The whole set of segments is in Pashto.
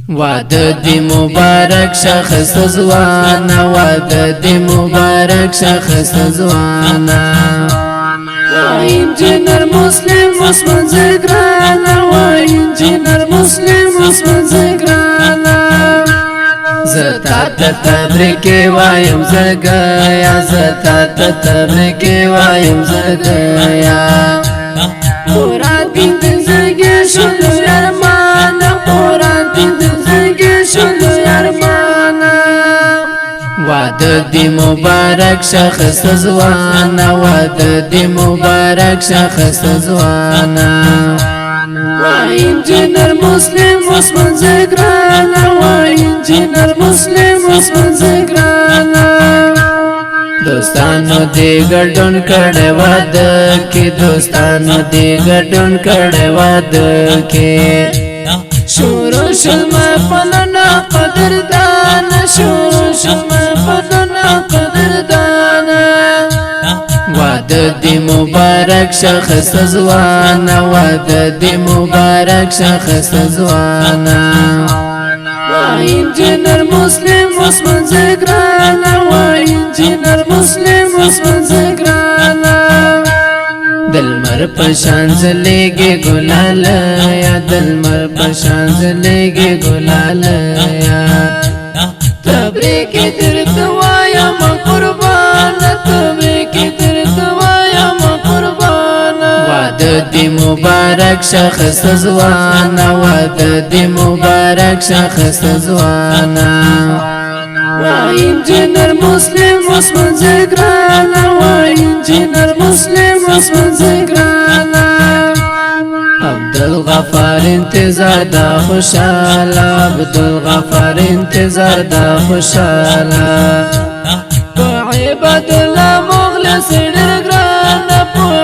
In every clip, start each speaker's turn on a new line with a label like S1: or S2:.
S1: واده دی مبارک شخص زوانا واده دی مبارک شخص زوانا انجینر مسلم عثمان زگرانا انجینر مسلم عثمان زگرانا زتا تبریک وایم زگایا زتا تبریک وایم زگایا قرآن دین زگی شلو یرمانا قرآن دین زگی شلو یرمانا واده دی مبارک شخص زوانا واده دی مبارک شخص زوانا انجینر مسلم عثمان زگرانا انجینر مسلم عثمان زگرانا دوستانو دی گردون کڑے واده کی دوستانو دی گردون کڑے واده کی شروع شلما فلنا قدردانا شروع شلما فلنا قدردانا واده دی مبارک شخص زوانا واده دی مبارک شخص زوانا انجینر مسلم عثمان زگرانا انجینر مسلم عثمان زگرانا دلمر پشان زلیگی گلالا دلمر پشان زلیگی گلالا تبریکی ترتوایا ما قربانا تبریکی ترتوایا ما قربانا واده دی مبارک شخص زوانا واده دی مبارک شخص زوانا انجینر مسلم عثمان زگرانا انجینر مسلم عثمان زگرانا عبدالغفار انتظار دا خوشالا عبدالغفار انتظار دا خوشالا عباد الله مخلص درگرانا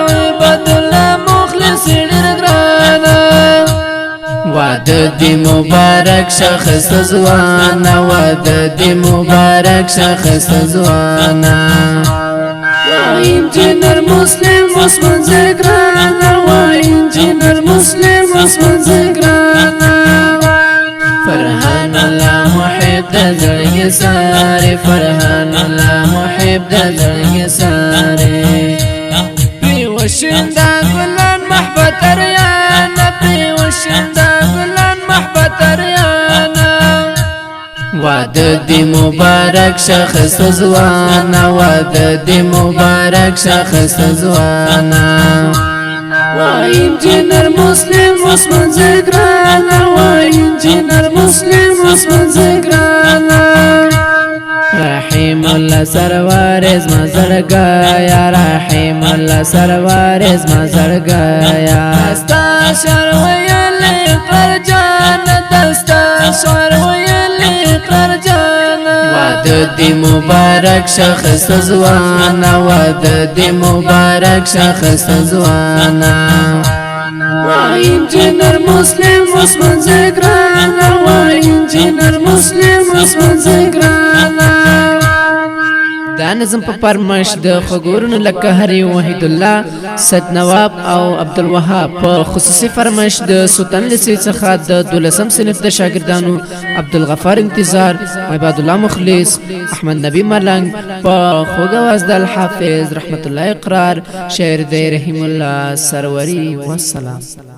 S1: عباد الله مخلص درگرانا واده دی مبارک شخص زوانا واده دی مبارک شخص زوانا انجینر مسلم عثمان زگرانا انجینر مسلم عثمان زگرانا فرحان الله محب دزرگ سارے فرحان الله محب دزرگ سارے پیوشندا گلان محبت ریانا پیوشندا گلان محبت ریانا واده دی مبارک شخص زوانا واده دی مبارک شخص زوانا انجینر مسلم عثمان زگرانا انجینر مسلم عثمان زگرانا رحیم الله سروار ازما زرگایا رحیم الله سروار ازما زرگایا دستا شرویلی قرجان دستا شرویلی قرجان واده دی مبارک شخص زوانا واده دی مبارک شخص زوانا انجینر مسلم عثمان زگرانا انجینر مسلم عثمان زگرانا دا نظم په فرمایش د خګورن لکه هری وحید الله سید نواب او عبدالوهاب په خصوصي فرمایش د سلطان لسی څخه د 12م صنف د شاګردانو عبدالغفار انتظار عباد الله مخلص احمد نبی ملنګ په خوږ आवाज د الحافظ رحمت الله اقرار شعر د رحیم الله سروری والسلام